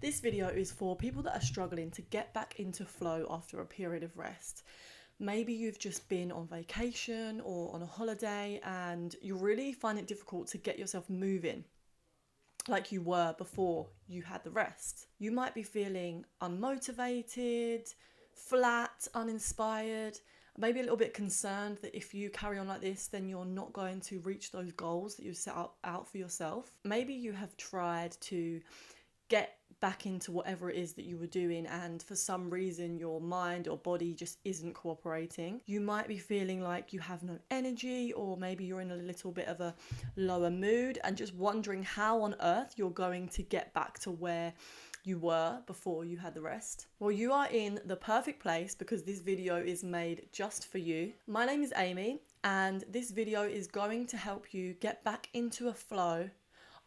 This video is for people that are struggling to get back into flow after a period of rest. Maybe you've just been on vacation or on a holiday and you really find it difficult to get yourself moving like you were before you had the rest. You might be feeling unmotivated, flat, uninspired, maybe a little bit concerned that if you carry on like this, then you're not going to reach those goals that you set out for yourself. Maybe you have tried to get back into whatever it is that you were doing and for some reason your mind or body just isn't cooperating. You might be feeling like you have no energy, or maybe you're in a little bit of a lower mood and just wondering how on earth you're going to get back to where you were before you had the rest. Well, you are in the perfect place because this video is made just for you. My name is Amy and this video is going to help you get back into a flow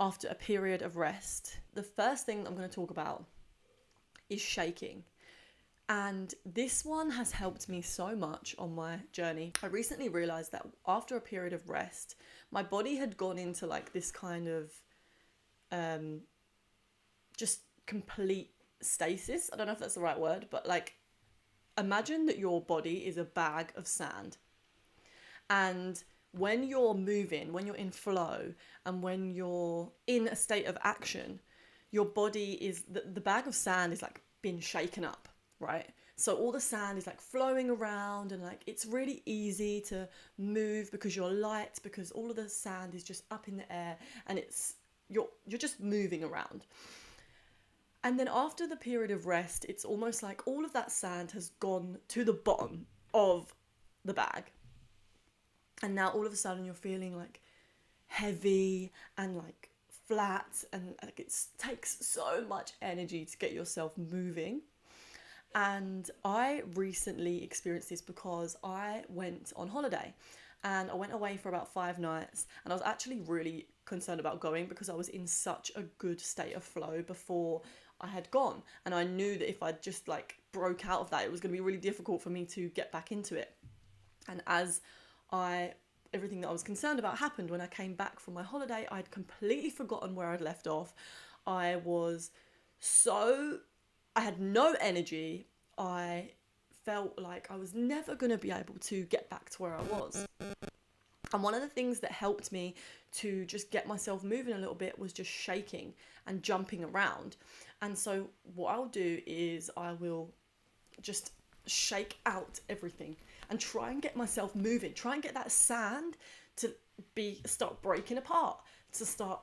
after a period of rest. The first thing I'm going to talk about is shaking. And this one has helped me so much on my journey. I recently realized that after a period of rest, my body had gone into like this kind of just complete stasis. I don't know if that's the right word, but like imagine that your body is a bag of sand. And when you're moving, when you're in flow, and when you're in a state of action, your body is, the bag of sand is like been shaken up, right? So all the sand is like flowing around and like it's really easy to move because you're light, because all of the sand is just up in the air and you're just moving around. And then after the period of rest, it's almost like all of that sand has gone to the bottom of the bag. And now all of a sudden you're feeling like heavy and like flat, and like it takes so much energy to get yourself moving. And I recently experienced this because I went on holiday and I went away for about 5 nights, and I was actually really concerned about going because I was in such a good state of flow before I had gone. And I knew that if I just like broke out of that, it was going to be really difficult for me to get back into it. And as everything that I was concerned about happened, when I came back from my holiday, I'd completely forgotten where I'd left off. I had no energy. I felt like I was never going to be able to get back to where I was. And one of the things that helped me to just get myself moving a little bit was just shaking and jumping around. And so what I'll do is I will just shake out everything and try and get myself moving, try and get that sand to start breaking apart, to start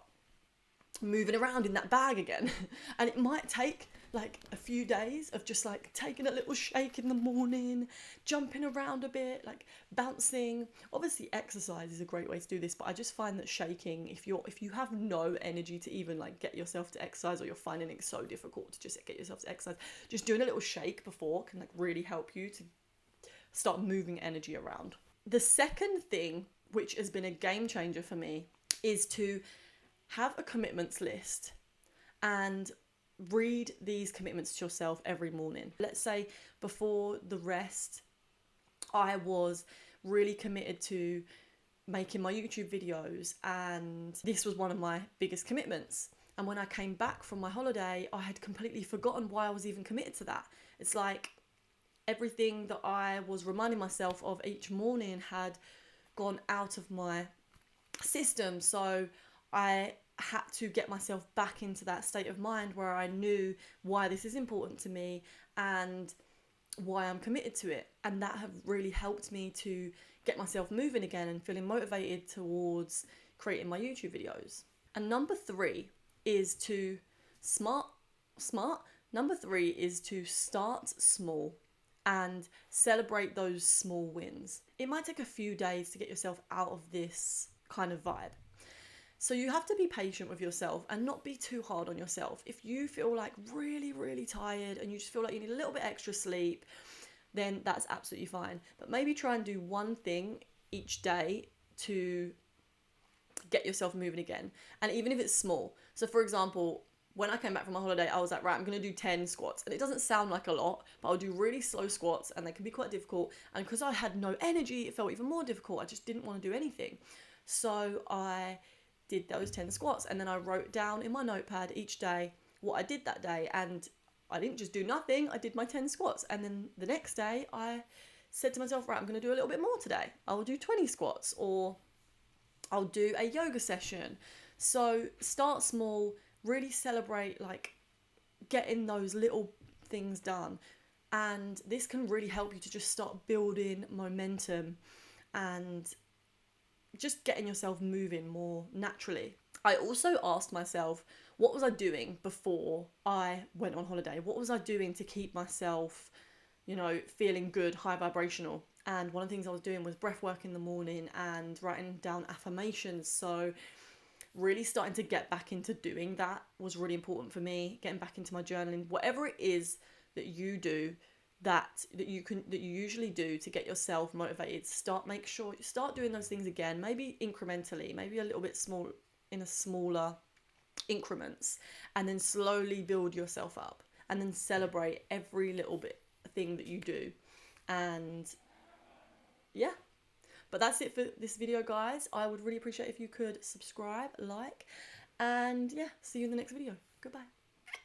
moving around in that bag again. And it might take like a few days of just like taking a little shake in the morning, jumping around a bit, like bouncing. Obviously exercise is a great way to do this, but I just find that shaking, if you have no energy to even like get yourself to exercise, or you're finding it so difficult to just get yourself to exercise, just doing a little shake before can like really help you to start moving energy around. The second thing, which has been a game changer for me, is to have a commitments list and read these commitments to yourself every morning. Let's say before the rest, I was really committed to making my YouTube videos, and this was one of my biggest commitments. And when I came back from my holiday, I had completely forgotten why I was even committed to that. It's like everything that I was reminding myself of each morning had gone out of my system. So I had to get myself back into that state of mind where I knew why this is important to me and why I'm committed to it. And that have really helped me to get myself moving again and feeling motivated towards creating my YouTube videos. And number 3 is to Number 3 is to start small and celebrate those small wins. It might take a few days to get yourself out of this kind of vibe. So you have to be patient with yourself and not be too hard on yourself. If you feel like really, really tired and you just feel like you need a little bit extra sleep, then that's absolutely fine. But maybe try and do one thing each day to get yourself moving again. And even if it's small. So for example, when I came back from my holiday, I was like, right, I'm going to do 10 squats. And it doesn't sound like a lot, but I'll do really slow squats and they can be quite difficult. And because I had no energy, it felt even more difficult. I just didn't want to do anything. So I did those 10 squats, and then I wrote down in my notepad each day what I did that day. And I didn't just do nothing, I did my 10 squats. And then the next day I said to myself, right, I'm going to do a little bit more today. I'll do 20 squats, or I'll do a yoga session. So start small, really celebrate like getting those little things done. And this can really help you to just start building momentum and just getting yourself moving more naturally. I also asked myself, what was I doing before I went on holiday? What was I doing to keep myself, feeling good, high vibrational? And one of the things I was doing was breath work in the morning and writing down affirmations. So really starting to get back into doing that was really important for me. Getting back into my journaling, whatever it is that you do, that you usually do to get yourself motivated, make sure you start doing those things again, maybe incrementally, maybe a little bit small, in a smaller increments, and then slowly build yourself up, and then celebrate every little bit thing that you do. And yeah, but that's it for this video, guys. I would really appreciate if you could subscribe, like, and yeah, see you in the next video. Goodbye.